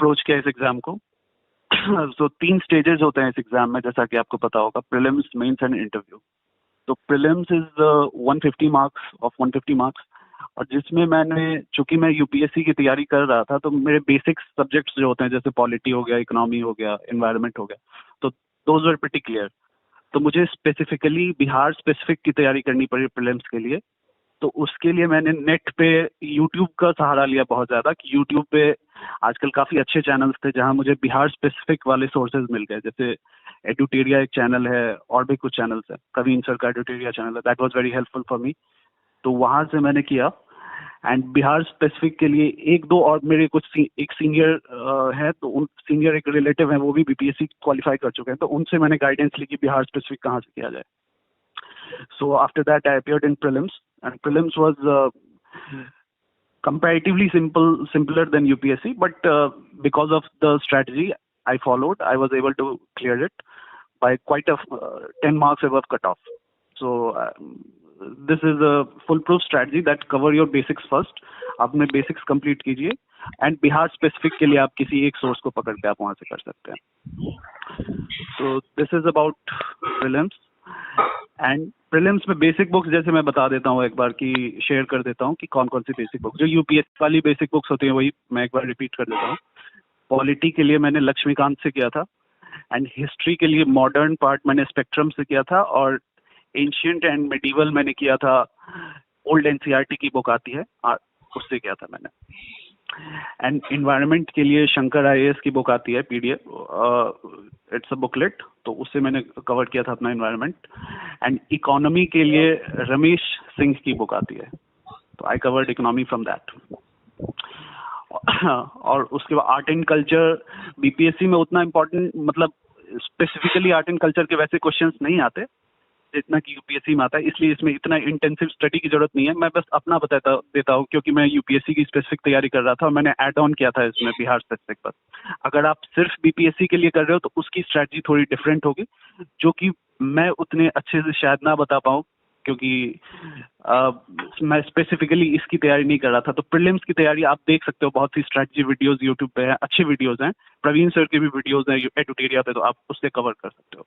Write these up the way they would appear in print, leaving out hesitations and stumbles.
Approach किया इस exam को। तो 3 स्टेजेस होते हैं इस एग्जाम में, जैसा कि आपको पता होगा, प्रीलिम्स, मेंस एंड इंटरव्यू। तो prelims is 150 marks of 150 marks, और जिसमें मैंने, चूंकि मैं यूपीएससी की तैयारी कर रहा था, तो मेरे बेसिक सब्जेक्ट्स जो होते हैं, जैसे पॉलिटी हो गया, इकोनॉमी हो गया, एनवायरनमेंट हो गया, तो दोज वर प्रीटी क्लियर। तो मुझे स्पेसिफिकली बिहार स्पेसिफिक की तैयारी करनी पड़ी प्रीलिम्स के लिए। तो उसके लिए मैंने नेट पे यूट्यूब का सहारा लिया बहुत ज़्यादा, कि यूट्यूब पे आजकल काफ़ी अच्छे चैनल्स थे जहां मुझे बिहार स्पेसिफिक वाले सोर्सेज मिल गए। जैसे एडुटेरिया एक चैनल है, और भी कुछ चैनल्स हैं, प्रवीण सर का एडुटेरिया चैनल है, that was very helpful for me. तो वहां से मैंने किया। एंड बिहार स्पेसिफिक के लिए एक दो और मेरे कुछ एक सीनियर है, तो उन सीनियर एक रिलेटिव हैं, वो भी बीपीएससी क्वालिफाई कर चुके हैं, तो उनसे मैंने गाइडेंस ली कि बिहार स्पेसिफिक कहाँ से किया जाए। So after that, I appeared in prelims, and prelims was comparatively simpler than UPSC, but because of the strategy I followed, I was able to clear it by quite a 10 marks above cutoff. So this is a foolproof strategy that cover your basics first. आप अपने basics complete कीजिए, and Bihar specific के लिए आप किसी एक source को पकड़ के आप वहाँ से कर सकते हैं। So this is about prelims. And prelims में बेसिक बुक्स जैसे मैं बता देता हूँ एक बार, की शेयर कर देता हूँ कि कौन कौन सी बेसिक बुक्स, जो यूपीएससी वाली बेसिक बुक्स होती हैं, वही मैं एक बार रिपीट कर देता हूँ। पॉलिटी के लिए मैंने लक्ष्मीकांत से किया था, एंड हिस्ट्री के लिए मॉडर्न पार्ट मैंने स्पेक्ट्रम से किया था, और एंशियंट एंड मेडिवल मैंने किया था, ओल्ड एनसीईआरटी की बुक आती है, उससे किया था मैंने। एंड इन्वायरमेंट के लिए शंकर आईएएस की बुक आती है, पीडीएफ, इट्स अ बुकलेट, तो उससे मैंने कवर किया था अपना इन्वायरमेंट। एंड इकोनॉमी के लिए रमेश सिंह की बुक आती है, तो I covered economy from that. और उसके बाद आर्ट एंड कल्चर, बीपीएससी में उतना इम्पोर्टेंट, मतलब स्पेसिफिकली आर्ट एंड कल्चर के वैसे क्वेश्चंस नहीं आते जितना कि यूपीएससी में आता है, इसलिए इसमें इतना इंटेंसिव स्टडी की जरूरत नहीं है। मैं बस अपना बताता देता हूँ, क्योंकि मैं यूपीएससी की स्पेसिफिक तैयारी कर रहा था और मैंने ऐड ऑन किया था इसमें बिहार स्पेसिफिक पर। अगर आप सिर्फ बीपीएससी के लिए कर रहे हो तो उसकी स्ट्रैटेजी थोड़ी डिफरेंट होगी, जो कि मैं उतने अच्छे से शायद ना बता पाऊँ, क्योंकि मैं स्पेसिफिकली इसकी तैयारी नहीं कर रहा था। तो प्रीलिम्स की तैयारी आप देख सकते हो, बहुत सी स्ट्रैटेजी वीडियोस यूट्यूब पे हैं, अच्छे वीडियोस हैं, प्रवीण सर के भी वीडियोस हैं एडुटेरिया पे, तो आप उससे कवर कर सकते हो।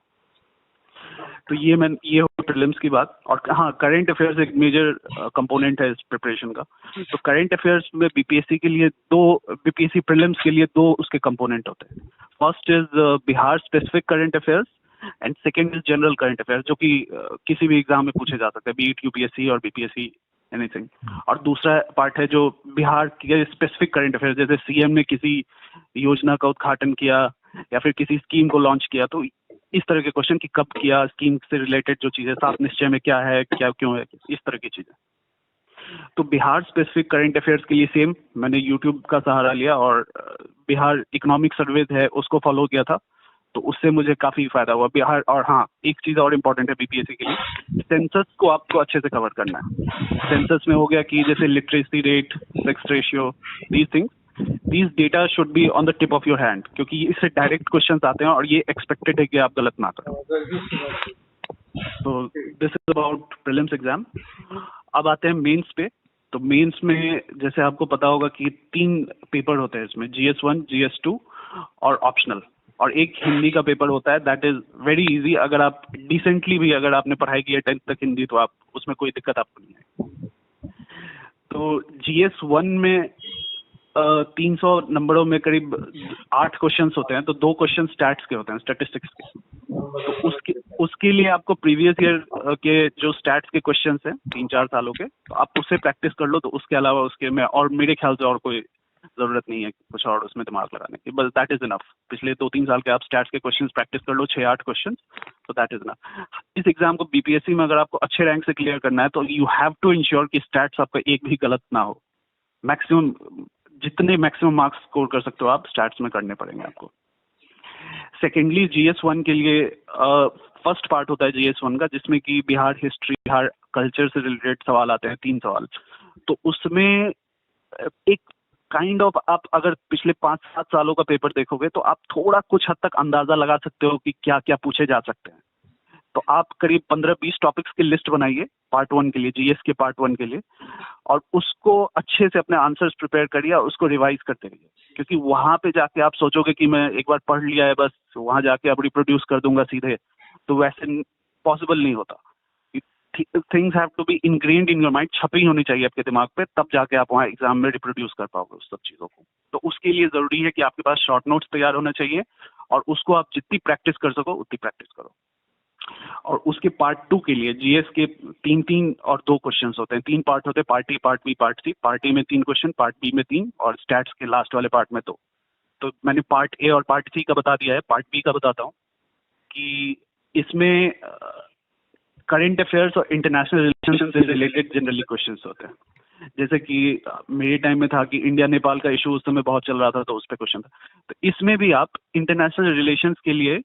तो ये हो प्रीलिम्स की बात। और हाँ, करंट अफेयर्स एक मेजर कंपोनेंट है इस प्रिपरेशन का। तो करंट अफेयर्स में बीपीएससी के लिए बीपीएससी प्रीलिम्स के लिए दो उसके कंपोनेंट होते हैं। First is Bihar specific current affairs, and second is general current affairs, जो कि किसी भी एग्जाम में पूछे जा सकते हैं, बी इट यूपीएससी और बीपीएससी, एनीथिंग। और दूसरा पार्ट है जो बिहार के स्पेसिफिक करंट अफेयर्स, जैसे सीएम ने किसी योजना का उद्घाटन किया या फिर किसी स्कीम को लॉन्च किया, तो इस तरह के क्वेश्चन कि कब किया, स्कीम से रिलेटेड जो चीजें, सात निश्चय में क्या है, क्या क्यों है, इस तरह की चीजें। तो बिहार स्पेसिफिक करंट अफेयर्स के लिए सेम मैंने यूट्यूब का सहारा लिया, और बिहार इकोनॉमिक सर्वेज है उसको फॉलो किया था, तो उससे मुझे काफी फायदा हुआ बिहार। और हाँ, एक चीज और इम्पोर्टेंट है बीपीएससी के लिए, सेंसस को आपको अच्छे से कवर करना है। सेंसस में हो गया कि जैसे literacy rate, sex ratio, these things, these data should be on the tip of your hand, क्योंकि इससे डायरेक्ट क्वेश्चंस आते हैं और ये एक्सपेक्टेड है कि आप गलत ना करें। तो this is about prelims exam. अब आते हैं मेंस पे। तो मेंस में जैसे आपको पता होगा कि 3 पेपर होते हैं इसमें, GS1, GS2 और ऑप्शनल, और एक हिंदी का पेपर होता है, दैट इज वेरी इजी। अगर आप डिसेंटली भी अगर आपने पढ़ाई की है 10th तक हिंदी, तो आप उसमें कोई दिक्कत आपको नहीं है। तो GS1 में 300 नंबरों में करीब 8 क्वेश्चंस होते हैं, तो 2 क्वेश्चन स्टैट्स के होते हैं, स्टैटिस्टिक्स के। तो उसके लिए आपको प्रीवियस ईयर के जो स्टैट्स के क्वेश्चंस हैं 3-4 सालों के, तो आप उससे प्रैक्टिस कर लो। तो उसके अलावा उसके में और मेरे ख्याल से और कोई जरूरत नहीं है कुछ और उसमें दिमाग लगाने की, बस दैट इज इनफ। पिछले 2-3 साल के आप स्टैट्स के क्वेश्चंस प्रैक्टिस कर लो, 6-8 क्वेश्चन, तो दैट इज इनफ। इस एग्जाम को बीपीएससी में अगर आपको अच्छे रैंक से क्लियर करना है, तो यू हैव टू इंश्योर कि स्टैट्स आपका एक भी गलत ना हो। मैक्सिमम, जितने मैक्सिमम मार्क्स स्कोर कर सकते हो आप स्टैट्स में करने पड़ेंगे आपको। सेकेंडली, GS1 के लिए फर्स्ट पार्ट होता है GS1 का, जिसमें कि बिहार हिस्ट्री, बिहार कल्चर से रिलेटेड सवाल आते हैं, 3 सवाल। तो उसमें एक काइंड ऑफ, आप अगर पिछले 5-7 सालों का पेपर देखोगे तो आप थोड़ा कुछ हद तक अंदाजा लगा सकते हो कि क्या क्या पूछे जा सकते हैं। तो आप करीब 15-20 टॉपिक्स की लिस्ट बनाइए पार्ट 1 के लिए, जीएस के पार्ट 1 के लिए, और उसको अच्छे से अपने आंसर्स प्रिपेयर करिए और उसको रिवाइज करते रहिए, क्योंकि वहां पे जाके आप सोचोगे कि मैं एक बार पढ़ लिया है बस वहां जाके अब रिप्रोड्यूस कर दूंगा सीधे, तो वैसे पॉसिबल नहीं होता। Things have to be ingrained in your mind, छपी होनी चाहिए आपके दिमाग पे, तब जाके आप वहाँ एग्जाम में रिप्रोड्यूस कर पाओगे उस सब चीजों को। तो उसके लिए जरूरी है कि आपके पास शॉर्ट नोट्स तैयार होने चाहिए, और उसको आप जितनी प्रैक्टिस कर सको उतनी प्रैक्टिस करो। और उसके पार्ट 2 के लिए जीएस के 3 और 2 क्वेश्चन होते हैं, 3 पार्ट होते हैं, part A, part B, part C. Part A में 3 क्वेश्चन, पार्ट बी में 3, और स्टैट्स के लास्ट वाले पार्ट में 2। तो मैंने पार्ट ए और पार्ट सी का बता दिया है, पार्ट बी का बताता हूँ कि इसमें करंट अफेयर्स और इंटरनेशनल रिलेशन से रिलेटेड जनरली क्वेश्चंस होते हैं। जैसे कि मेरे टाइम में था कि इंडिया नेपाल का इशू उस समय बहुत चल रहा था, तो उस पर क्वेश्चन था। तो इसमें भी आप इंटरनेशनल रिलेशंस के लिए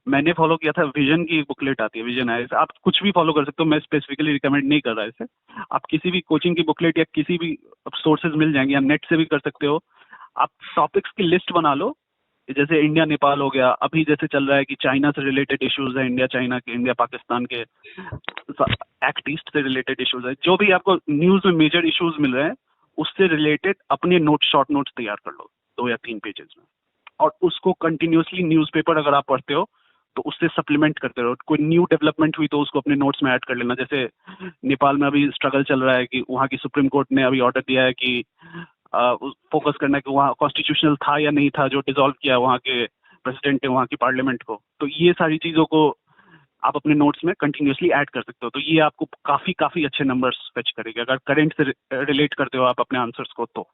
मैंने फॉलो किया था, विजन की बुकलेट आती है, विजन है। आप कुछ भी फॉलो कर सकते हो, मैं स्पेसिफिकली रिकमेंड नहीं कर रहा इसे। आप किसी भी कोचिंग की बुकलेट या किसी भी सोर्सेज मिल जाएंगे, या नेट से भी कर सकते हो। आप टॉपिक्स की लिस्ट बना लो, जैसे इंडिया नेपाल हो गया, अभी जैसे चल रहा है कि चाइना से रिलेटेड इश्यूज है, इंडिया चाइना के, इंडिया पाकिस्तान के, एक्ट ईस्ट से रिलेटेड इश्यूज है, जो भी आपको न्यूज में मेजर इश्यूज मिल रहे हैं उससे रिलेटेड अपने नोट, शॉर्ट नोट्स तैयार कर लो 2 या 3 पेजेस में, और उसको कंटिन्यूसली न्यूज़पेपर अगर आप पढ़ते हो तो उससे सप्लीमेंट करते रहो। कोई न्यू डेवलपमेंट हुई तो उसको अपने नोट्स में ऐड कर लेना। जैसे नेपाल में अभी स्ट्रगल चल रहा है कि वहाँ की सुप्रीम कोर्ट ने अभी ऑर्डर दिया है कि फोकस करना है कि वहाँ कॉन्स्टिट्यूशनल था या नहीं था जो डिसॉल्व किया वहाँ के प्रेसिडेंट ने वहाँ की पार्लियामेंट को। तो ये सारी चीज़ों को आप अपने नोट्स में कंटिन्यूसली ऐड कर सकते हो, तो ये आपको काफ़ी अच्छे नंबर्स फेच करेगा अगर करंट से रिलेट करते हो आप अपने आंसर्स को तो।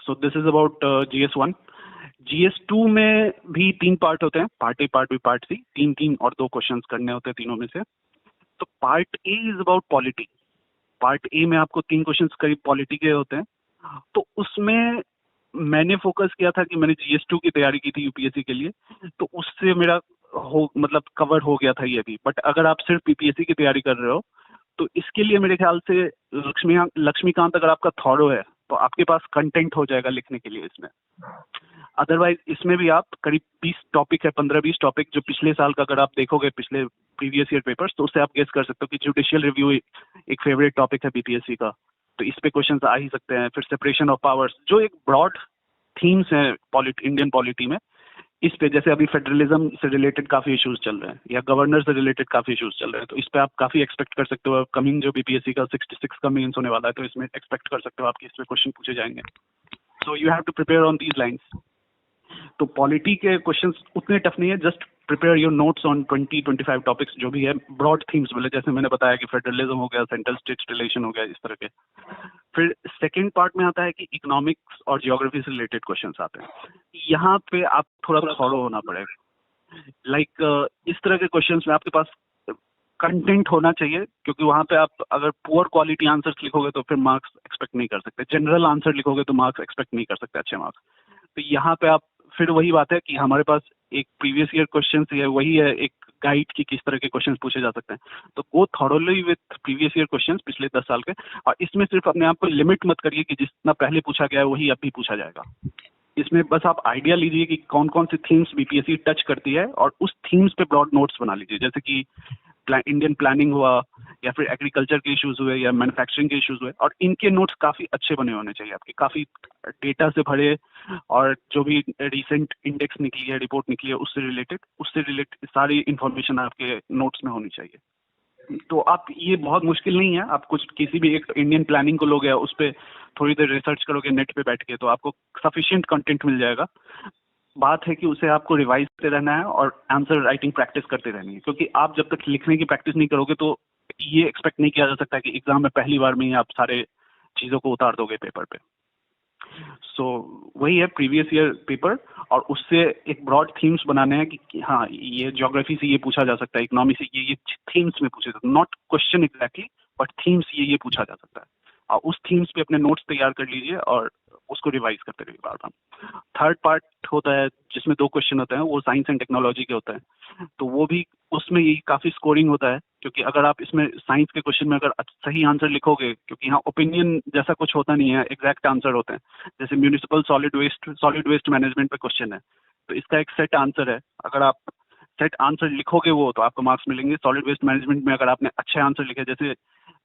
सो this is about GS1। GS2 में भी 3 पार्ट होते हैं, part A, part B, part C. 3 और 2 क्वेश्चन करने होते हैं तीनों में से। तो part A is about polity. Part A में आपको 3 क्वेश्चन करीब पॉलिटी के होते हैं। तो उसमें मैंने फोकस किया था कि मैंने GS2 की तैयारी की थी यूपीएससी के लिए, तो उससे मेरा मतलब कवर हो गया था ये भी। बट अगर आप सिर्फ पीपीएससी की तैयारी कर रहे हो तो इसके लिए मेरे ख्याल से लक्ष्मीकांत अगर आपका थॉरो है तो आपके पास कंटेंट हो जाएगा लिखने के लिए इसमें। अदरवाइज इसमें भी आप करीब 20 टॉपिक है, 15-20 टॉपिक जो पिछले साल का अगर आप देखोगे पिछले प्रीवियस ईयर पेपर्स, तो उससे आप गेस कर सकते हो कि जुडिशियल रिव्यू एक फेवरेट टॉपिक है बीपीएससी का, तो इस पे क्वेश्चन आ ही सकते हैं। फिर सेपरेशन ऑफ पावर्स, जो एक ब्रॉड थीम्स है इंडियन पॉलिटी में, इस पे जैसे अभी फेडरलिज्म से रिलेटेड काफी इश्यूज चल रहे हैं या गवर्नर से रिलेटेड काफी इश्यूज चल रहे हैं, तो इस पे आप काफी एक्सपेक्ट कर सकते हो। कमिंग जो बीपीएससी का 66 का मेंस होने वाला है, तो इसमें एक्सपेक्ट कर सकते हो आपके इस पे क्वेश्चन पूछे जाएंगे। So you have to prepare on these lines. तो पॉलिटी के क्वेश्चंस उतने टफ नहीं है, just prepare your notes on 20-25 topics जो भी है ब्रॉड थीम्स बोले, जैसे मैंने बताया कि फेडरलिज्म हो गया, सेंट्रल स्टेट रिलेशन हो गया, इस तरह के। फिर सेकंड पार्ट में आता है कि इकोनॉमिक्स और जियोग्राफी से रिलेटेड क्वेश्चंस आते हैं। यहाँ पे आप थोड़ा थॉरो होना पड़ेगा। लाइक इस तरह के क्वेश्चंस में आपके पास कंटेंट होना चाहिए, क्योंकि वहाँ पे आप अगर पुअर क्वालिटी आंसर्स लिखोगे तो फिर मार्क्स एक्सपेक्ट नहीं कर सकते। जनरल आंसर लिखोगे तो मार्क्स एक्सपेक्ट नहीं कर सकते अच्छे मार्क्स। तो यहाँ पे आप फिर वही बात है कि हमारे पास एक प्रीवियस ईयर क्वेश्चन है, वही है एक गाइड की किस तरह के क्वेश्चंस पूछे जा सकते हैं। तो go thoroughly with previous year questions पिछले 10 साल के, और इसमें सिर्फ अपने आप को लिमिट मत करिए कि जितना पहले पूछा गया है वही अब भी पूछा जाएगा। इसमें बस आप आइडिया लीजिए कि कौन कौन सी थीम्स बीपीएससी टच करती है और उस थीम्स पे ब्रॉड नोट्स बना लीजिए। जैसे कि इंडियन प्लानिंग हुआ, या फिर एग्रीकल्चर के इश्यूज हुए, या मैन्युफैक्चरिंग के इश्यूज हुए, और इनके नोट्स काफी अच्छे बने होने चाहिए आपके, काफी डेटा से भरे, और जो भी रिसेंट इंडेक्स निकली है, रिपोर्ट निकली है, उससे रिलेटेड सारी इंफॉर्मेशन आपके नोट्स में होनी चाहिए। तो आप, ये बहुत मुश्किल नहीं है, आप कुछ किसी भी एक इंडियन प्लानिंग को लोगे, उस पर थोड़ी देर रिसर्च करोगे नेट पे बैठ के, तो आपको सफिशिएंट कंटेंट मिल जाएगा। बात है कि उसे आपको रिवाइज करते रहना है और आंसर राइटिंग प्रैक्टिस करते रहनी है, क्योंकि आप जब तक लिखने की प्रैक्टिस नहीं करोगे तो ये एक्सपेक्ट नहीं किया जा सकता कि एग्जाम में पहली बार में ही आप सारे चीज़ों को उतार दोगे पेपर पे। सो वही है प्रीवियस ईयर पेपर, और उससे एक ब्रॉड थीम्स बनाने हैं कि हाँ ये ज्योग्राफी से ये पूछा जा सकता है, इकोनॉमी से ये थीम्स में पूछे जाते हैं, not question exactly, but themes ये पूछा जा सकता है। और उस थीम्स पे अपने नोट्स तैयार कर लीजिए और उसको रिवाइज करते रहिए बार बार। थर्ड पार्ट होता है जिसमें 2 क्वेश्चन होते हैं, वो साइंस एंड टेक्नोलॉजी के होते हैं। तो वो भी, उसमें ये काफी स्कोरिंग होता है, क्योंकि अगर आप इसमें साइंस के क्वेश्चन में अगर सही आंसर लिखोगे, क्योंकि यहाँ ओपिनियन जैसा कुछ होता नहीं है, एग्जैक्ट आंसर होते हैं। जैसे म्यूनिसिपल सॉलिड वेस्ट मैनेजमेंट पे क्वेश्चन है, तो इसका एक सेट आंसर है। अगर आप सेट आंसर लिखोगे वो तो आपको मार्क्स मिलेंगे। सॉलिड वेस्ट मैनेजमेंट में अगर आपने अच्छे आंसर लिखे, जैसे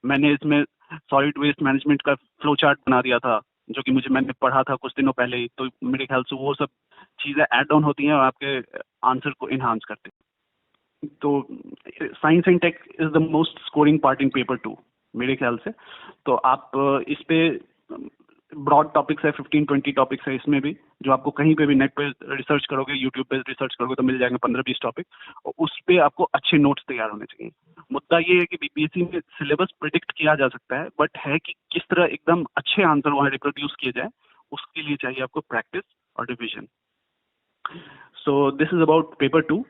मैंने इसमें सॉलिड वेस्ट मैनेजमेंट का फ्लो चार्ट बना दिया था जो कि मैंने पढ़ा था कुछ दिनों पहले ही, तो मेरे ख्याल से वो सब चीज़ें ऐड ऑन होती हैं और आपके आंसर को इन्हांस करते हैं। तो science and tech is the most scoring part in paper 2 मेरे ख्याल से। तो आप इस पे ब्रॉड टॉपिक्स है, 15-20 टॉपिक्स है इसमें भी, जो आपको कहीं पे भी नेट पे रिसर्च करोगे, यूट्यूब पे रिसर्च करोगे तो मिल जाएंगे 15-20 टॉपिक, और उस पे आपको अच्छे नोट्स तैयार होने चाहिए। मुद्दा ये है कि बीपीएससी में सिलेबस प्रिडिक्ट किया जा सकता है, बट है कि किस तरह एकदम अच्छे आंसर वहाँ रिप्रोड्यूस किए जाए, उसके लिए चाहिए आपको प्रैक्टिस और revision. So this is about paper 2।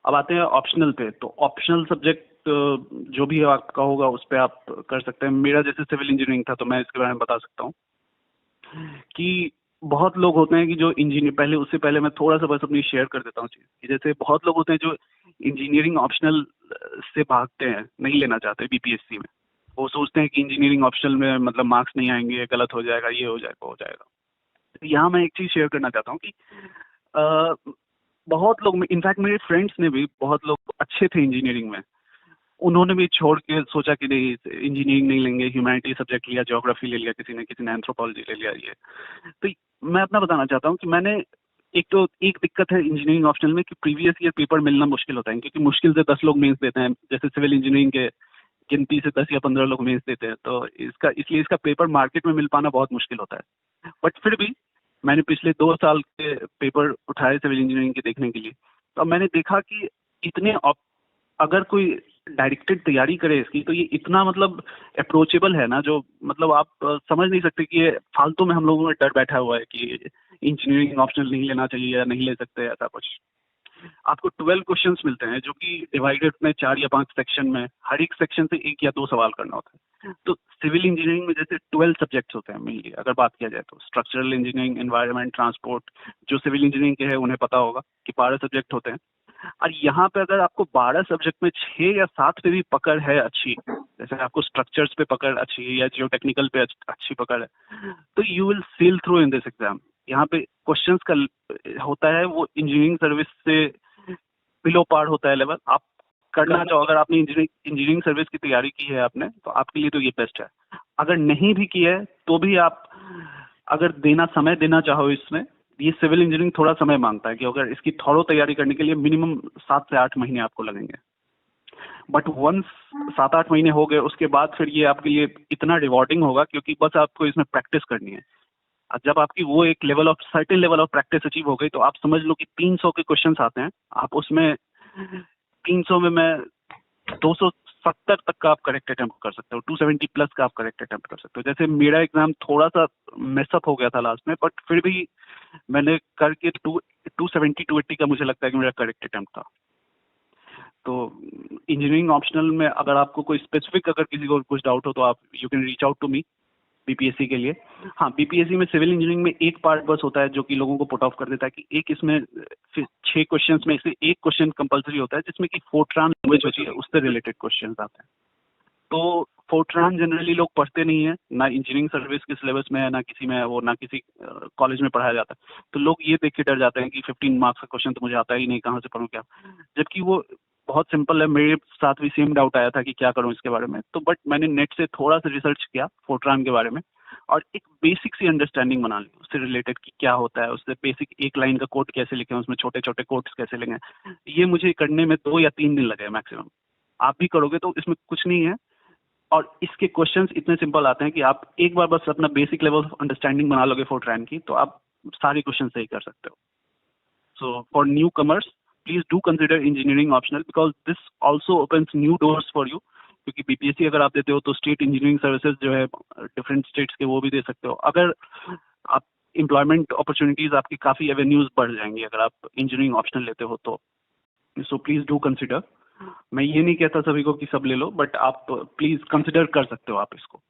अब आते हैं ऑप्शनल पे। तो ऑप्शनल सब्जेक्ट जो भी आपका होगा उस पर आप कर सकते हैं। मेरा जैसे सिविल इंजीनियरिंग था तो मैं इसके बारे में बता सकता हूँ कि बहुत लोग होते हैं कि जो इंजीनियर, पहले उससे पहले मैं थोड़ा सा बस अपनी शेयर कर देता हूँ चीज़ कि जैसे बहुत लोग होते हैं जो इंजीनियरिंग ऑप्शनल से भागते हैं, नहीं लेना चाहते बीपीएससी में। वो सोचते हैं कि इंजीनियरिंग ऑप्शनल में मतलब मार्क्स नहीं आएंगे, गलत हो जाएगा, ये हो जाएगा, हो जाएगा। तो यहाँ मैं एक चीज़ शेयर करना चाहता हूँ कि बहुत लोग, इनफैक्ट मेरे फ्रेंड्स ने भी, बहुत लोग अच्छे थे इंजीनियरिंग में, उन्होंने भी छोड़ के सोचा कि नहीं इंजीनियरिंग नहीं लेंगे, ह्यूमैनिटी सब्जेक्ट लिया, ज्योग्राफी ले लिया, किसी ने एंथ्रोपोलॉजी ले लिया। ये तो मैं अपना बताना चाहता हूँ कि मैंने एक दिक्कत है इंजीनियरिंग ऑप्शनल में कि प्रीवियस ईयर पेपर मिलना मुश्किल होता है, क्योंकि मुश्किल से 10 लोग मेंस देते हैं। जैसे सिविल इंजीनियरिंग के गिनती से 10 या 15 लोग मेंस देते हैं, तो इसलिए इसका पेपर मार्केट में मिल पाना बहुत मुश्किल होता है। बट फिर भी मैंने पिछले 2 साल के पेपर उठाए सिविल इंजीनियरिंग के देखने के लिए, तो मैंने देखा कि इतने, अगर कोई डायरेक्टेड तैयारी करे इसकी, तो ये इतना मतलब अप्रोचेबल है ना, जो मतलब आप समझ नहीं सकते कि ये फालतू में हम लोगों में डर बैठा हुआ है कि इंजीनियरिंग ऑप्शनल नहीं लेना चाहिए या नहीं ले सकते, ऐसा कुछ। आपको 12 क्वेश्चंस मिलते हैं जो कि डिवाइडेड में 4 या 5 सेक्शन में, हर एक सेक्शन से 1 या 2 सवाल करना होता है। तो सिविल इंजीनियरिंग में जैसे 12 सब्जेक्ट्स होते हैं मेनली, अगर बात किया जाए तो स्ट्रक्चरल इंजीनियरिंग, एनवायरनमेंट, ट्रांसपोर्ट, जो सिविल इंजीनियरिंग के हैं उन्हें पता होगा कि 12 सब्जेक्ट होते हैं। और यहाँ पे अगर आपको 12 सब्जेक्ट में 6 या 7 पे भी पकड़ है अच्छी, जैसे आपको स्ट्रक्चर्स पे पकड़ अच्छी है या जियो टेक्निकल पे अच्छी पकड़ है, तो you will sail through in this exam. यहाँ पे क्वेश्चंस का होता है वो इंजीनियरिंग सर्विस से बिलो पार होता है लेवल। आप करना चाहो, अगर आपने इंजीनियरिंग सर्विस की तैयारी की है आपने, तो आपके लिए तो ये बेस्ट है। अगर नहीं भी की है तो भी आप अगर समय देना चाहो इसमें, ये सिविल इंजीनियरिंग थोड़ा समय मांगता है कि अगर इसकी थॉरो तैयारी करने के लिए मिनिमम 7 से 8 महीने आपको लगेंगे। बट वंस 7-8 महीने हो गए उसके बाद फिर ये आपके लिए इतना रिवॉर्डिंग होगा, क्योंकि बस आपको इसमें प्रैक्टिस करनी है। जब आपकी वो एक certain level of practice achieve हो गई, तो आप समझ लो कि 300 के क्वेश्चंस आते हैं, आप उसमें 300 में मैं 270 तक का आप करेक्ट अटेम्प्ट कर सकते हो, 270 प्लस का आप करेक्ट अटेम्प्ट कर सकते हो। जैसे मेरा एग्जाम थोड़ा सा मेसअप हो गया था लास्ट में, बट फिर भी मैंने करके 270-280 का मुझे लगता है कि मेरा करेक्ट अटेम्प्ट था। तो इंजीनियरिंग ऑप्शनल में अगर आपको कोई स्पेसिफिक, अगर किसी को कुछ डाउट हो तो आप you can reach out to me BPSC के लिए। हाँ, बीपीएससी में सिविल इंजीनियरिंग में एक पार्ट बस होता है जो कि लोगों को पुट ऑफ कर देता है कि एक इसमें 6 क्वेश्चंस में से एक क्वेश्चन कंपलसरी होता है जिसमें कि फोर्ट्रान लैंग्वेज होती है, उससे रिलेटेड क्वेश्चंस आते हैं। तो फोर्ट्रान जनरली लोग पढ़ते नहीं है, ना इंजीनियरिंग सर्विस के सिलेबस में है, ना किसी में वो, ना किसी कॉलेज में पढ़ाया जाता है। तो लोग ये देख के डर जाते हैं कि 15 मार्क्स का क्वेश्चन तो मुझे आता ही नहीं, कहाँ से पढ़ूँ क्या, जबकि वो बहुत सिंपल है। मेरे साथ भी सेम डाउट आया था कि क्या करूं इसके बारे में, तो बट मैंने नेट से थोड़ा सा रिसर्च किया फोर्ट्रान के बारे में और एक बेसिक सी अंडरस्टैंडिंग बना ली उससे रिलेटेड कि क्या होता है, उससे बेसिक एक लाइन का कोड कैसे लिखें, उसमें छोटे छोटे कोड्स कैसे लिखें। ये मुझे करने में 2 या 3 दिन लगे मैक्सिमम। आप भी करोगे तो इसमें कुछ नहीं है, और इसके क्वेश्चंस इतने सिंपल आते हैं कि आप एक बार बस अपना बेसिक लेवल ऑफ अंडरस्टैंडिंग बना लोगे फोर्ट्रान की, तो आप सारे क्वेश्चन सही कर सकते हो। So for new commerce, please do consider engineering optional because this also opens new doors for you. क्योंकि बीपीएससी अगर आप देते हो तो स्टेट इंजीनियरिंग सर्विसेज जो है डिफरेंट स्टेट्स के वो भी दे सकते हो। अगर आप एम्प्लॉयमेंट अपॉर्चुनिटीज आपकी काफ़ी एवेन्यूज बढ़ जाएंगी अगर आप इंजीनियरिंग ऑप्शनल लेते हो तो। So please do consider. मैं ये नहीं कहता सभी को कि सब ले लो, बट आप प्लीज कंसिडर कर सकते हो आप इसको।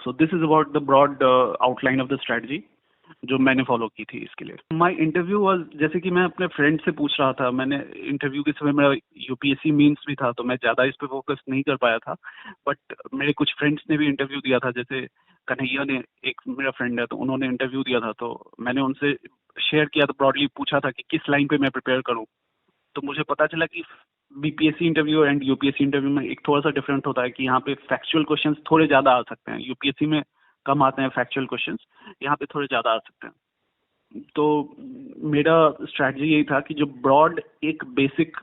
So this is about the broad outline of the strategy जो मैंने फॉलो की थी इसके लिए। माय इंटरव्यू वाज, जैसे कि मैं अपने फ्रेंड से पूछ रहा था, मैंने इंटरव्यू के समय मेरा यूपीएससी मीन्स भी था तो मैं ज़्यादा इस पे फोकस नहीं कर पाया था, बट मेरे कुछ फ्रेंड्स ने भी इंटरव्यू दिया था। जैसे कन्हैया ने, एक मेरा फ्रेंड है, तो उन्होंने इंटरव्यू दिया था, तो मैंने उनसे शेयर किया, तो ब्रॉडली पूछा था कि किस लाइन पे मैं प्रिपेयर करूँ। तो मुझे पता चला कि BPSC interview and UPSC interview में एक थोड़ा सा डिफरेंट होता है कि यहाँ पे फैक्चुअल क्वेश्चंस थोड़े ज़्यादा आ सकते हैं, यूपीएससी में कम आते हैं फैक्चुअल क्वेश्चंस, यहाँ पे थोड़े ज़्यादा आ सकते हैं। तो मेरा स्ट्रैटेजी यही था कि जो ब्रॉड एक बेसिक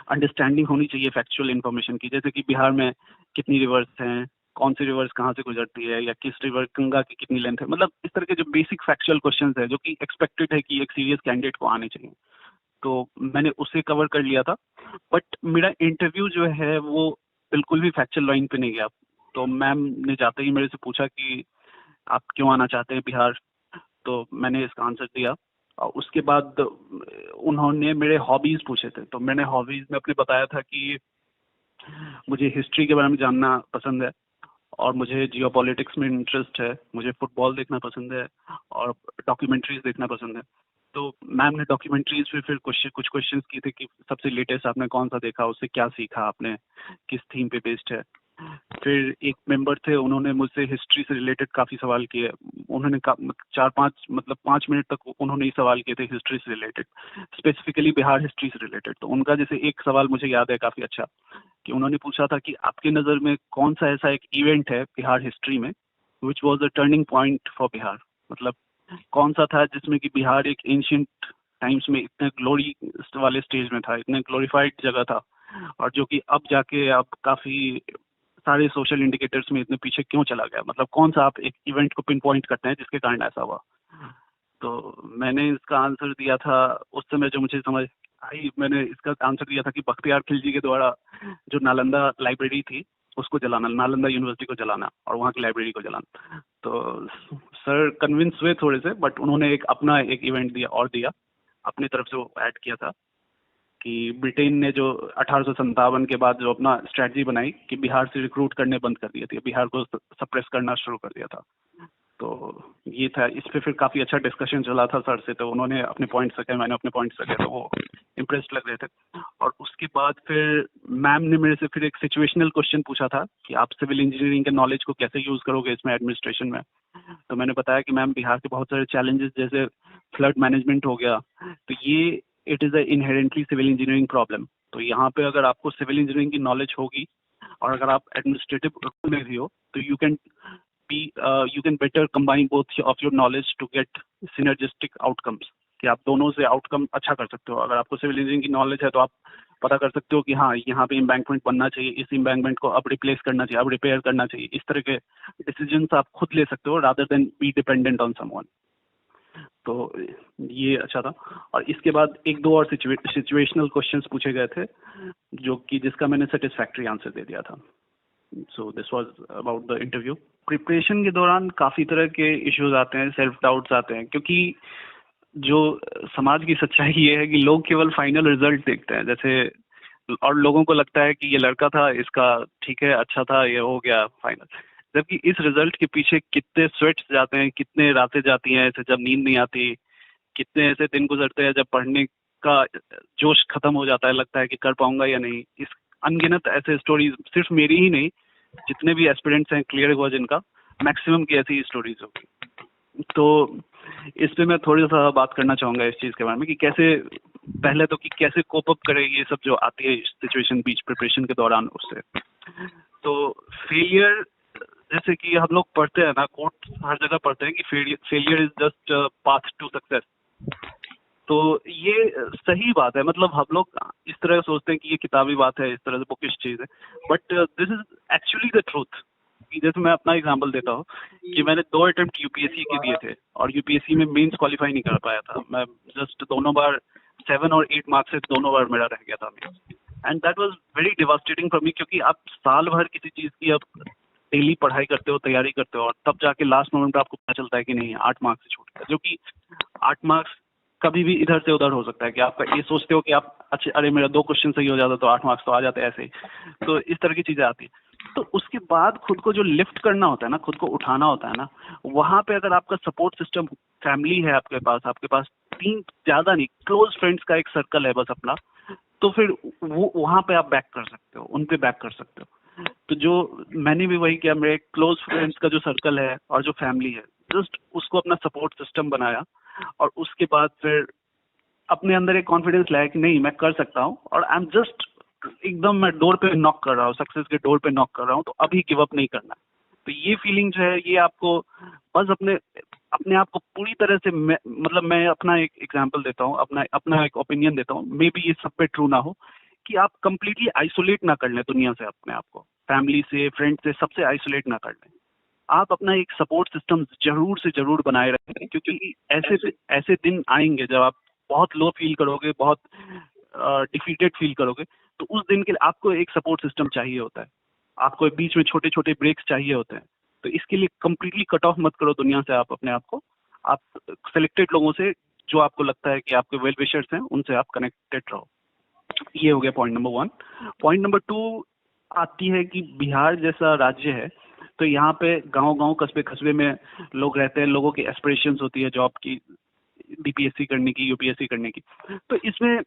अंडरस्टैंडिंग होनी चाहिए फैक्चुअल इन्फॉर्मेशन की, जैसे कि बिहार में कितनी रिवर्स हैं, कौन सी रिवर्स कहाँ से गुजरती है, या किस रिवर गंगा की कितनी लेंथ है, मतलब इस तरह के जो बेसिक फैक्चुअल क्वेश्चंस है जो कि एक्सपेक्टेड है कि एक सीरियस कैंडिडेट को आने चाहिए, तो मैंने उसे कवर कर लिया था। बट मेरा इंटरव्यू जो है वो बिल्कुल भी फैक्चुअल लाइन पे नहीं गया। तो मैम ने जाते ही मेरे से पूछा कि आप क्यों आना चाहते हैं बिहार, तो मैंने इसका आंसर दिया। और उसके बाद उन्होंने मेरे हॉबीज पूछे थे, तो मैंने हॉबीज में अपने बताया था कि मुझे हिस्ट्री के बारे में जानना पसंद है, और मुझे जियोपॉलिटिक्स में इंटरेस्ट है, मुझे फुटबॉल देखना पसंद है, और डॉक्यूमेंट्रीज देखना पसंद है। तो मैम ने डॉक्यूमेंट्रीज पे फिर कुछ क्वेश्चंस किए थे कि सबसे लेटेस्ट आपने कौन सा देखा, उससे क्या सीखा आपने, किस थीम पे बेस्ड है। फिर एक मेंबर थे, उन्होंने मुझसे हिस्ट्री से रिलेटेड काफ़ी सवाल किए। उन्होंने 5 मिनट तक उन्होंने ही सवाल किए थे हिस्ट्री से रिलेटेड, स्पेसिफिकली बिहार हिस्ट्री से रिलेटेड। तो उनका जैसे एक सवाल मुझे याद है काफ़ी अच्छा, कि उन्होंने पूछा था कि आपके नज़र में कौन सा ऐसा एक इवेंट है बिहार हिस्ट्री में which was the turning point for Bihar, मतलब कौन सा था जिसमें कि बिहार एक एंशियंट टाइम्स में इतने ग्लोरी वाले स्टेज में था, इतने ग्लोरीफाइड जगह था, और जो कि अब जाके अब काफ़ी सारे सोशल इंडिकेटर्स में इतने पीछे क्यों चला गया, मतलब कौन सा आप एक इवेंट को पिन पॉइंट करते हैं जिसके कारण ऐसा हुआ। तो मैंने इसका आंसर दिया था उस समय, जो मुझे समझ आई, मैंने इसका आंसर दिया था कि बख्तियार खिलजी के द्वारा जो नालंदा लाइब्रेरी थी उसको जलाना, नालंदा यूनिवर्सिटी को जलाना और वहाँ की लाइब्रेरी को जलाना। तो सर कन्विंस हुए थोड़े से, बट उन्होंने एक अपना एक इवेंट दिया अपनी तरफ से, वो ऐड किया था कि ब्रिटेन ने जो 1857 के बाद जो अपना स्ट्रैटेजी बनाई कि बिहार से रिक्रूट करने बंद कर दिए थे, बिहार को सप्रेस करना शुरू कर दिया था। तो ये था, इस पे फिर काफ़ी अच्छा डिस्कशन चला था सर से, तो उन्होंने अपने पॉइंट्स रखे, मैंने अपने पॉइंट्स रखे, तो वो इम्प्रेस्ड लग रहे थे। और उसके बाद फिर मैम ने मेरे से फिर एक सिचुएशनल क्वेश्चन पूछा था कि आप सिविल इंजीनियरिंग के नॉलेज को कैसे यूज़ करोगे इसमें एडमिनिस्ट्रेशन में। तो मैंने बताया कि मैम बिहार के बहुत सारे चैलेंजेस जैसे फ्लड मैनेजमेंट हो गया, तो ये it is a inherently civil engineering problem. तो यहाँ पे अगर आपको सिविल इंजीनियरिंग की नॉलेज होगी और अगर आप एडमिनिस्ट्रेटिव में भी हो, तो you can better combine both of your knowledge to get synergistic outcomes, कि आप दोनों से आउटकम अच्छा कर सकते हो। अगर आपको सिविल इंजीनियरिंग की नॉलेज है तो आप पता कर सकते हो कि हाँ यहाँ पे एम्बैंकमेंट बनना चाहिए, इस एम्बैंकमेंट को अब रिप्लेस करना चाहिए, अब रिपेयर करना चाहिए, इस तरह के डिसीजंस आप खुद ले सकते हो rather than be dependent on someone. तो ये अच्छा था। और इसके बाद एक दो और सिचुएशनल क्वेश्चंस पूछे गए थे जो कि जिसका मैंने सेटिस्फैक्ट्री आंसर दे दिया था। So this was about the interview. Preparation के दौरान काफ़ी तरह के इश्यूज आते हैं, सेल्फ डाउट्स आते हैं, क्योंकि जो समाज की सच्चाई ये है कि लोग केवल फाइनल रिजल्ट देखते हैं, जैसे, और लोगों को लगता है कि ये लड़का था, इसका ठीक है, अच्छा था, ये हो गया फाइनल। जबकि इस रिजल्ट के पीछे कितने स्वेट्स जाते हैं, कितने रातें जाती हैं ऐसे जब नींद नहीं आती, कितने ऐसे दिन गुजरते हैं जब पढ़ने का जोश खत्म हो जाता है, लगता है कि कर पाऊंगा या नहीं। इस अनगिनत ऐसे स्टोरीज, सिर्फ मेरी ही नहीं, जितने भी एस्पिरेंट्स हैं क्लियर हुआ जिनका, मैक्सिमम की ऐसी स्टोरीज होगी। तो इस पे मैं थोड़ी सा बात करना चाहूँगा इस चीज़ के बारे में कि कैसे, पहले तो कि कैसे कोप अप करें ये सब जो आती है सिचुएशन बीच प्रिपरेशन के दौरान उससे। तो फेलियर, जैसे कि हम लोग पढ़ते हैं ना, कोर्ट हर जगह पढ़ते हैं कि failure is just path to success. तो ये सही बात है, मतलब हम लोग इस तरह सोचते हैं कि ये किताबी बात है, इस तरह से बुकिश चीज़ है, but this is actually the truth. जैसे मैं अपना एग्जांपल देता हूँ कि मैंने 2 अटेम्प्ट यूपीएससी के दिए थे और यूपीएससी में मेंस क्वालिफाई नहीं कर पाया था मैं, जस्ट दोनों बार 7 और 8 मार्क्स से दोनों बार मेरा रह गया था mains, and that was very devastating for me, क्योंकि आप साल भर किसी चीज़ की आप डेली पढ़ाई करते हो, तैयारी करते हो, और तब जाके लास्ट मोमेंट पर आपको पता चलता है कि नहीं 8 मार्क्स से छूट गया, जो कि 8 मार्क्स कभी भी इधर से उधर हो सकता है कि आप ये सोचते हो कि आप अच्छे, अरे मेरा 2 क्वेश्चन सही हो जाता तो 8 मार्क्स तो आ जाते ऐसे ही। तो इस तरह की चीज़ें आती है। तो उसके बाद खुद को जो लिफ्ट करना होता है ना, खुद को उठाना होता है ना, वहाँ पे अगर आपका सपोर्ट सिस्टम, फैमिली है आपके पास 3 ज़्यादा नहीं, क्लोज फ्रेंड्स का एक सर्कल है बस अपना, तो फिर वो वहाँ पे आप बैक कर सकते हो, उन पे बैक कर सकते हो। तो जो मैंने भी वही किया, मेरे क्लोज फ्रेंड्स का जो सर्कल है और जो फैमिली है, जस्ट उसको अपना सपोर्ट सिस्टम बनाया, और उसके बाद फिर अपने अंदर एक कॉन्फिडेंस लाया कि नहीं मैं कर सकता हूँ, और आई एम जस्ट एकदम मैं डोर पे नॉक कर रहा हूँ, सक्सेस के डोर पे नॉक कर रहा हूँ, तो अभी गिव अप नहीं करना। तो ये फीलिंग जो है ये आपको बस अपने अपने आप को पूरी तरह से मतलब मैं अपना एक एग्जांपल देता हूँ, अपना अपना एक ओपिनियन देता हूँ, मे बी ये सब पे ट्रू ना हो, कि आप कंप्लीटली आइसोलेट ना कर लें दुनिया से, अपने आप को फैमिली से, फ्रेंड से, सबसे आइसोलेट ना कर लें। आप अपना एक सपोर्ट सिस्टम जरूर से जरूर बनाए रखें, क्योंकि ऐसे ऐसे दिन आएंगे जब आप बहुत लो फील करोगे, बहुत डिफीटेड फील करोगे, तो उस दिन के लिए आपको एक सपोर्ट सिस्टम चाहिए होता है, आपको बीच में छोटे छोटे ब्रेक्स चाहिए होते हैं। तो इसके लिए कंप्लीटली कट ऑफ मत करो दुनिया से आप अपने आप को, आप सिलेक्टेड लोगों से जो आपको लगता है कि आपके वेल विशर्स हैं उनसे आप कनेक्टेड रहो। ये हो गया पॉइंट नंबर 1। पॉइंट नंबर 2 आती है कि बिहार जैसा राज्य है, तो यहाँ पे गांव गांव कस्बे कस्बे में लोग रहते हैं, लोगों की एस्पिरेशंस होती है जॉब की, बीपीएससी करने की, यूपीएससी करने की। तो इसमें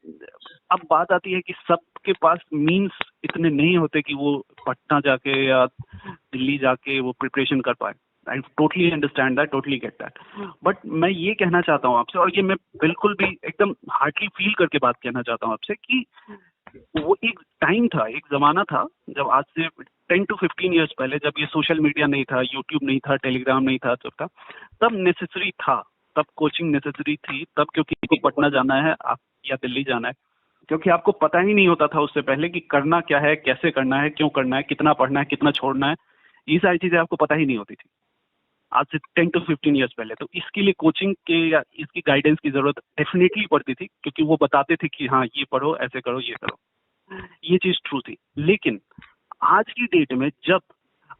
अब बात आती है कि सबके पास मींस इतने नहीं होते कि वो पटना जाके या दिल्ली जाके वो प्रिपरेशन कर पाए। I totally understand that, totally get that. But मैं ये कहना चाहता हूँ आपसे, और ये मैं बिल्कुल भी एकदम हार्डली फील करके बात कहना चाहता हूँ आपसे, कि वो एक टाइम था, एक जमाना था, जब आज से 10 to 15 ईयर्स पहले, जब ये सोशल मीडिया नहीं था, यूट्यूब नहीं था, टेलीग्राम नहीं था, जब था तब नेसेसरी था, तब कोचिंग नेसेसरी थी, तब क्योंकि आपको पटना जाना है आप या दिल्ली जाना है, क्योंकि आपको पता ही नहीं होता था उससे पहले कि करना क्या है, कैसे करना है, क्यों करना है, कितना पढ़ना है, कितना छोड़ना है, ये सारी चीजें आपको पता ही नहीं होती थी आज से 10 to 15 ईयर्स पहले। तो इसके लिए कोचिंग के या इसकी गाइडेंस की जरूरत डेफिनेटली पड़ती थी, क्योंकि वो बताते थे कि हाँ ये पढ़ो, ऐसे करो, ये करो। ये चीज ट्रू थी। लेकिन आज की डेट में जब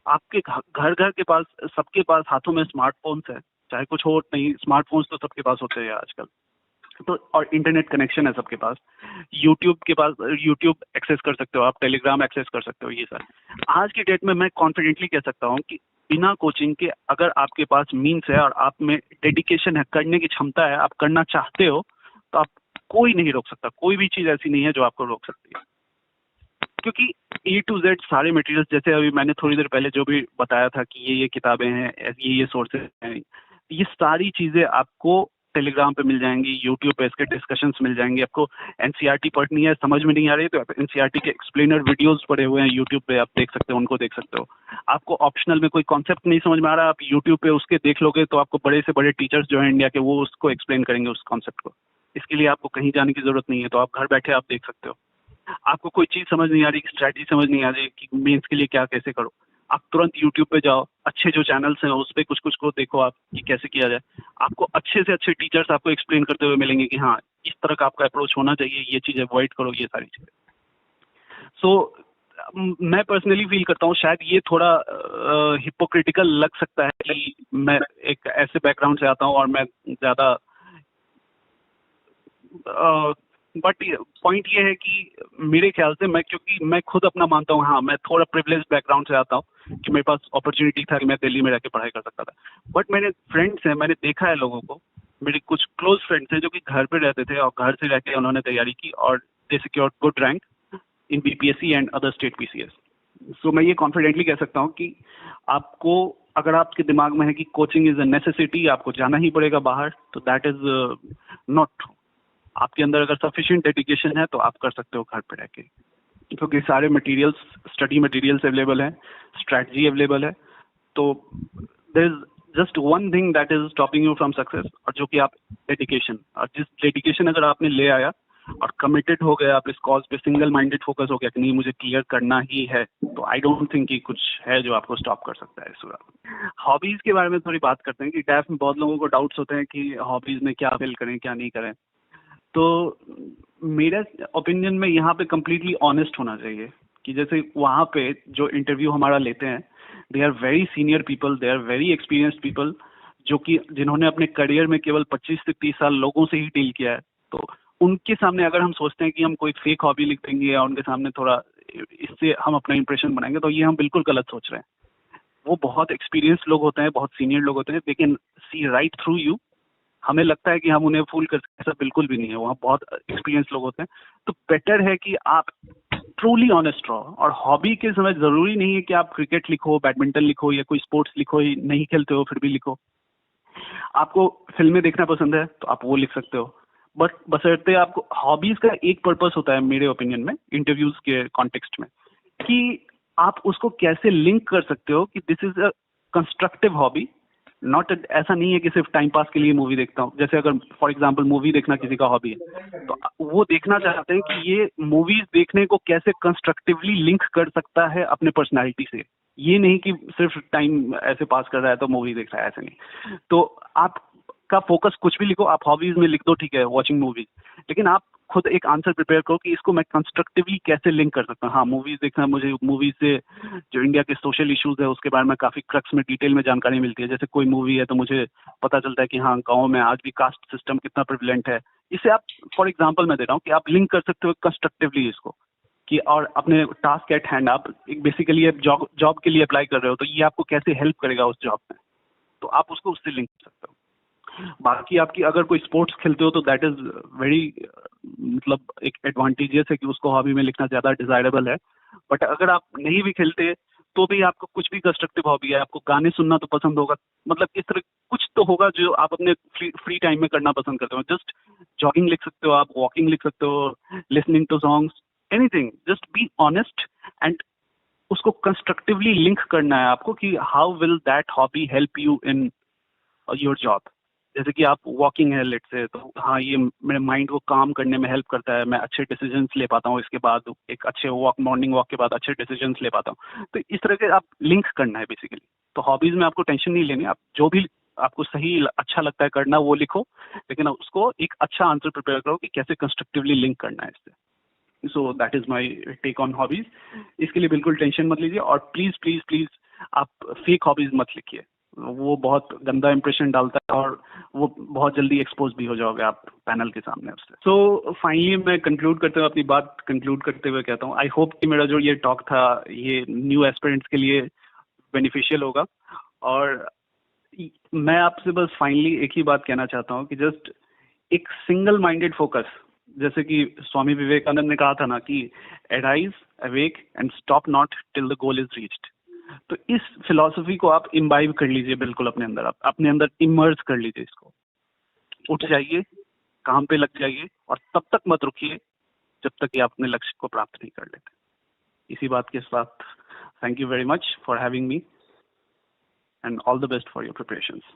आपके घर घर के पास, सबके पास हाथों में स्मार्टफोन्स है, चाहे कुछ हो नहीं, स्मार्टफोन्स तो सबके पास होते हैं आजकल, तो और इंटरनेट कनेक्शन है सबके पास, यूट्यूब के पास, यूट्यूब एक्सेस कर सकते हो आप, टेलीग्राम एक्सेस कर सकते हो, ये सर आज की डेट में मैं कॉन्फिडेंटली कह सकता हूँ कि बिना कोचिंग के अगर आपके पास मीन्स है और आप में डेडिकेशन है, करने की क्षमता है, आप करना चाहते हो, तो आप कोई नहीं रोक सकता, कोई भी चीज ऐसी नहीं है जो आपको रोक सकती है। क्योंकि A to Z सारे मटेरियल्स, जैसे अभी मैंने थोड़ी देर पहले जो भी बताया था कि ये किताबें हैं, ये सोर्सेज हैं, ये सारी चीजें आपको टेलीग्राम पे मिल जाएंगी, यूट्यूब पे इसके डिस्कशंस मिल जाएंगे। आपको एनसीईआरटी पढ़नी है, समझ में नहीं आ रही तो एनसीईआरटी के एक्सप्लेनर वीडियोस पड़े हुए हैं यूट्यूब पे, आप देख सकते हो, उनको देख सकते हो। आपको ऑप्शनल में कोई कॉन्सेप्ट नहीं समझ में आ रहा, आप यूट्यूब पे उसके देख लोगे तो आपको बड़े से बड़े टीचर्स जो है इंडिया के, वो उसको एक्सप्लेन करेंगे उस कॉन्सेप्ट को। इसके लिए आपको कहीं जाने की जरूरत नहीं है, तो आप घर बैठे आप देख सकते हो। आपको कोई चीज समझ नहीं आ रही, स्ट्रैटेजी समझ नहीं आ रही कि मेंस के लिए क्या कैसे करो, आप तुरंत यूट्यूब पे जाओ, अच्छे जो चैनल्स हैं उस पे कुछ कुछ को देखो आप कि कैसे किया जाए। आपको अच्छे से अच्छे टीचर्स आपको एक्सप्लेन करते हुए मिलेंगे कि हाँ इस तरह का आपका अप्रोच होना चाहिए, ये चीज अवॉइड करो, ये सारी चीजें। सो मैं पर्सनली फील करता हूँ शायद ये थोड़ा हिपोक्रिटिकल लग सकता है कि मैं एक ऐसे बैकग्राउंड से आता हूँ और मैं ज्यादा, बट पॉइंट ये है कि मेरे ख्याल से, मैं क्योंकि मैं खुद अपना मानता हूँ, हाँ मैं थोड़ा प्रिविलेज बैकग्राउंड से आता हूँ कि मेरे पास अपॉर्चुनिटी था कि मैं दिल्ली में रह के पढ़ाई कर सकता था। बट मेरे फ्रेंड्स हैं, मैंने देखा है लोगों को, मेरे कुछ क्लोज फ्रेंड्स हैं जो कि घर पे रहते थे और घर से रह के उन्होंने तैयारी की और they secured good rank in BPSC and other state PCS. So मैं ये कॉन्फिडेंटली कह सकता हूँ कि आपको, अगर आपके दिमाग में है कि कोचिंग इज अ नेसेसिटी, आपको जाना ही पड़ेगा बाहर, तो दैट इज नॉट ट्रू। आपके अंदर अगर सफिशिएंट डेडिकेशन है तो आप कर सकते हो घर पे रह के, क्योंकि सारे मटेरियल्स, स्टडी मटेरियल्स अवेलेबल है, स्ट्रैटेजी अवेलेबल है। तो there is just one thing that is stopping you from success, और जो कि आप डेडिकेशन, और जिस डेडिकेशन अगर आपने ले आया और कमिटेड हो गए आप इस कॉज पे, सिंगल माइंडेड फोकस हो गया कि नहीं मुझे क्लियर करना ही है, तो आई डोंट थिंक कि कुछ है जो आपको स्टॉप कर सकता है इस वक्त। हॉबीज के बारे में थोड़ी बात करते हैं कि डैफ में बहुत लोगों को डाउट्स होते हैं कि हॉबीज में क्या फिल करें क्या नहीं करें। तो मेरा ओपिनियन में यहाँ पे कम्प्लीटली ऑनेस्ट होना चाहिए कि जैसे वहाँ पे जो इंटरव्यू हमारा लेते हैं, they are very senior people, they are very experienced people, जो कि जिन्होंने अपने करियर में केवल 25 से 30 साल लोगों से ही डील किया है। तो उनके सामने अगर हम सोचते हैं कि हम कोई फेक हॉबी लिख देंगे या उनके सामने थोड़ा इससे हम अपना इंप्रेशन बनाएंगे, तो ये हम बिल्कुल गलत सोच रहे हैं। वो बहुत एक्सपीरियंस लोग होते हैं, बहुत सीनियर लोग होते हैं, they can see right through you. हमें लगता है कि हम उन्हें फूल कर सकते, ऐसा बिल्कुल भी नहीं है, वहाँ बहुत एक्सपीरियंस लोग होते हैं। तो बेटर है कि आप ट्रूली ऑनेस्ट रहो। और हॉबी के समय जरूरी नहीं है कि आप क्रिकेट लिखो, बैडमिंटन लिखो या कोई स्पोर्ट्स लिखो, नहीं खेलते हो फिर भी लिखो। आपको फिल्में देखना पसंद है तो आप वो लिख सकते हो, बट बशर्ते आपको हॉबीज का एक पर्पस होता है मेरे ओपिनियन में, इंटरव्यूज के कॉन्टेक्स्ट में, कि आप उसको कैसे लिंक कर सकते हो कि this is a constructive hobby, not ऐसा नहीं है कि सिर्फ टाइम पास के लिए मूवी देखता हूँ। जैसे अगर फॉर एग्जांपल मूवी देखना किसी का हॉबी है, तो वो देखना चाहते हैं कि ये मूवीज देखने को कैसे कंस्ट्रक्टिवली लिंक कर सकता है अपने पर्सनैलिटी से, ये नहीं कि सिर्फ टाइम ऐसे पास कर रहा है तो मूवी देख रहा है, ऐसे नहीं। तो आपका फोकस कुछ भी लिखो, आप हॉबीज में लिख दो, ठीक है, वॉचिंग मूवीज, लेकिन आप खुद एक आंसर प्रिपेयर करो कि इसको मैं कंस्ट्रक्टिवली कैसे लिंक कर सकता हूँ। हाँ, मूवीज देखना, मुझे मूवीज से जो इंडिया के सोशल इश्यूज है उसके बारे में काफी क्रक्स में डिटेल में जानकारी मिलती है। जैसे कोई मूवी है तो मुझे पता चलता है कि हाँ, गाँव में आज भी कास्ट सिस्टम कितना प्रिविलेंट है। इससे आप, फॉर एग्जाम्पल मैं दे रहा हूँ कि आप लिंक कर सकते हो कंस्ट्रक्टिवली इसको, कि और अपने टास्क एट हैंड आप एक बेसिकली जॉब के लिए अप्लाई कर रहे हो, तो ये आपको कैसे हेल्प करेगा उस जॉब में, तो आप उसको उससे लिंक कर सकते हो। बाकी आपकी अगर कोई स्पोर्ट्स खेलते हो तो दैट इज वेरी, मतलब एक एडवांटेजियस है कि उसको हॉबी में लिखना ज्यादा डिजायरेबल है। बट अगर आप नहीं भी खेलते तो भी आपको कुछ भी कंस्ट्रक्टिव हॉबी है, आपको गाने सुनना तो पसंद होगा, मतलब इस तरह कुछ तो होगा जो आप अपने फ्री टाइम में करना पसंद करते हो। जस्ट जॉगिंग लिख सकते हो, आप वॉकिंग लिख सकते हो, listening to songs, anything, just be honest and उसको कंस्ट्रक्टिवली लिंक करना है आपको कि how will that hobby help you in your job. जैसे कि आप वॉकिंग है लेट से, तो हाँ, ये मेरे माइंड को काम करने में हेल्प करता है, मैं अच्छे डिसीजंस ले पाता हूँ, इसके बाद एक अच्छे वॉक, मॉर्निंग वॉक के बाद अच्छे डिसीजंस ले पाता हूँ। तो इस तरह के आप लिंक करना है बेसिकली। तो हॉबीज में आपको टेंशन नहीं लेनी, आप जो भी आपको सही अच्छा लगता है करना वो लिखो, लेकिन उसको एक अच्छा आंसर प्रिपेयर करो कि कैसे कंस्ट्रक्टिवली लिंक करना है इससे। So that is my take on hobbies. इसके लिए बिल्कुल टेंशन मत लीजिए, और प्लीज प्लीज प्लीज आप फेक हॉबीज मत लिखिए, वो बहुत गंदा इंप्रेशन डालता है और वो बहुत जल्दी एक्सपोज भी हो जाओगे आप पैनल के सामने उससे। सो फाइनली मैं कंक्लूड करते हुए, अपनी बात कंक्लूड करते हुए कहता हूँ, आई होप कि मेरा जो ये टॉक था ये न्यू एस्पिरेंट्स के लिए बेनिफिशियल होगा। और मैं आपसे बस फाइनली एक ही बात कहना चाहता हूँ कि जस्ट एक सिंगल माइंडेड फोकस, जैसे कि स्वामी विवेकानंद ने कहा था ना कि arise, awake and stop not till the goal is reached. तो इस फिलॉसफी को आप इम्बाइब कर लीजिए बिल्कुल अपने अंदर, आप अपने अंदर इमर्ज कर लीजिए इसको। उठ जाइए, काम पे लग जाइए, और तब तक मत रुकिए जब तक कि आप अपने लक्ष्य को प्राप्त नहीं कर लेते। इसी बात के साथ thank you very much for having me and all the best for your preparations.